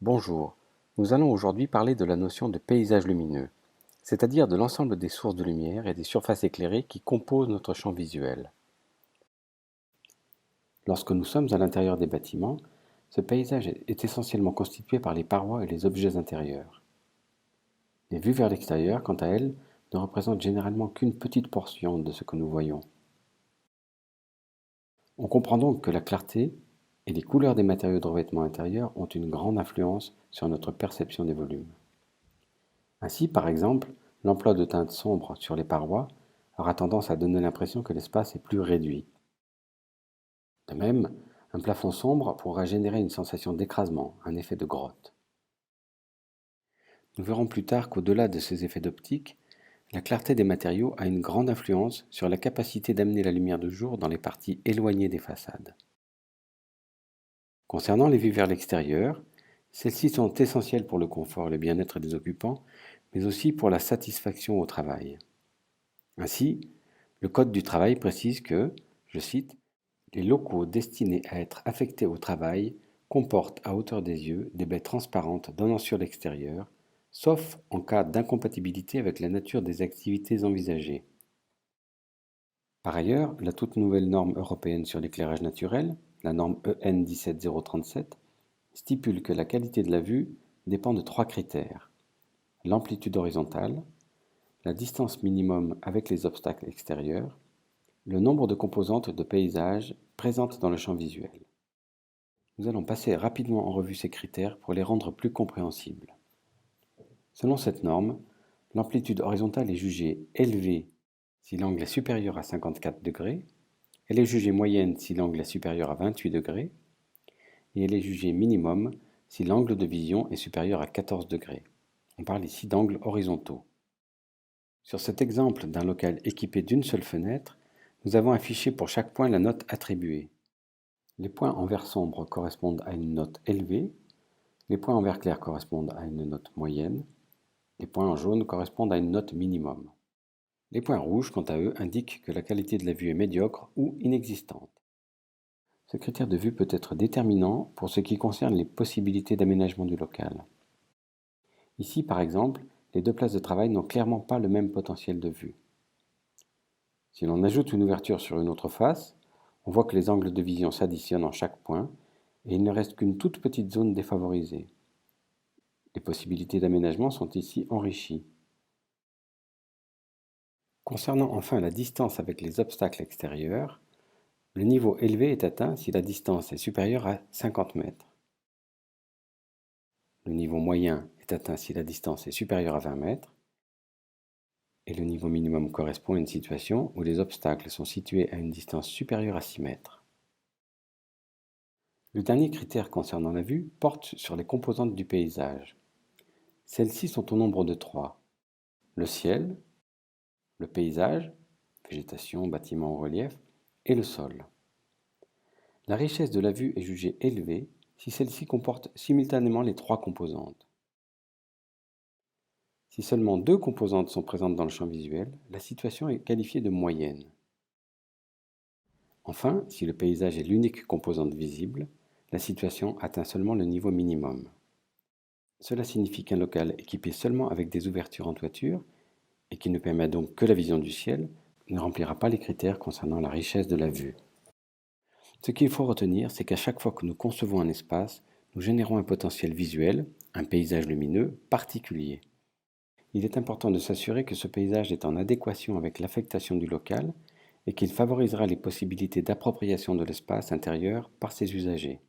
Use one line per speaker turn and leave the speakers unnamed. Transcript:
Bonjour, nous allons aujourd'hui parler de la notion de paysage lumineux, c'est-à-dire de l'ensemble des sources de lumière et des surfaces éclairées qui composent notre champ visuel. Lorsque nous sommes à l'intérieur des bâtiments, ce paysage est essentiellement constitué par les parois et les objets intérieurs. Les vues vers l'extérieur, quant à elles, ne représentent généralement qu'une petite portion de ce que nous voyons. On comprend donc que la clarté et les couleurs des matériaux de revêtement intérieur ont une grande influence sur notre perception des volumes. Ainsi, par exemple, l'emploi de teintes sombres sur les parois aura tendance à donner l'impression que l'espace est plus réduit. De même, un plafond sombre pourra générer une sensation d'écrasement, un effet de grotte. Nous verrons plus tard qu'au-delà de ces effets d'optique, la clarté des matériaux a une grande influence sur la capacité d'amener la lumière de jour dans les parties éloignées des façades. Concernant les vues vers l'extérieur, celles-ci sont essentielles pour le confort et le bien-être des occupants, mais aussi pour la satisfaction au travail. Ainsi, le Code du travail précise que, je cite, les locaux destinés à être affectés au travail comportent à hauteur des yeux des baies transparentes donnant sur l'extérieur, sauf en cas d'incompatibilité avec la nature des activités envisagées. Par ailleurs, la toute nouvelle norme européenne sur l'éclairage naturel, la norme EN 17037, stipule que la qualité de la vue dépend de 3 critères: l'amplitude horizontale, la distance minimum avec les obstacles extérieurs, le nombre de composantes de paysage présentes dans le champ visuel. Nous allons passer rapidement en revue ces critères pour les rendre plus compréhensibles. Selon cette norme, l'amplitude horizontale est jugée élevée si l'angle est supérieur à 54 degrés, elle est jugée moyenne si l'angle est supérieur à 28 degrés, et elle est jugée minimum si l'angle de vision est supérieur à 14 degrés. On parle ici d'angles horizontaux. Sur cet exemple d'un local équipé d'une seule fenêtre, nous avons affiché pour chaque point la note attribuée. Les points en vert sombre correspondent à une note élevée, les points en vert clair correspondent à une note moyenne, les points en jaune correspondent à une note minimum. Les points rouges, quant à eux, indiquent que la qualité de la vue est médiocre ou inexistante. Ce critère de vue peut être déterminant pour ce qui concerne les possibilités d'aménagement du local. Ici, par exemple, les deux places de travail n'ont clairement pas le même potentiel de vue. Si l'on ajoute une ouverture sur une autre face, on voit que les angles de vision s'additionnent en chaque point et il ne reste qu'une toute petite zone défavorisée. Les possibilités d'aménagement sont ici enrichies. Concernant enfin la distance avec les obstacles extérieurs, le niveau élevé est atteint si la distance est supérieure à 50 mètres. Le niveau moyen est atteint si la distance est supérieure à 20 mètres. Et le niveau minimum correspond à une situation où les obstacles sont situés à une distance supérieure à 6 mètres. Le dernier critère concernant la vue porte sur les composantes du paysage. Celles-ci sont au nombre de 3. Le ciel, le paysage, végétation, bâtiments en relief, et le sol. La richesse de la vue est jugée élevée si celle-ci comporte simultanément les 3 composantes. Si seulement 2 composantes sont présentes dans le champ visuel, la situation est qualifiée de moyenne. Enfin, si le paysage est l'unique composante visible, la situation atteint seulement le niveau minimum. Cela signifie qu'un local équipé seulement avec des ouvertures en toiture, et qui ne permet donc que la vision du ciel, ne remplira pas les critères concernant la richesse de la vue. Ce qu'il faut retenir, c'est qu'à chaque fois que nous concevons un espace, nous générons un potentiel visuel, un paysage lumineux particulier. Il est important de s'assurer que ce paysage est en adéquation avec l'affectation du local et qu'il favorisera les possibilités d'appropriation de l'espace intérieur par ses usagers.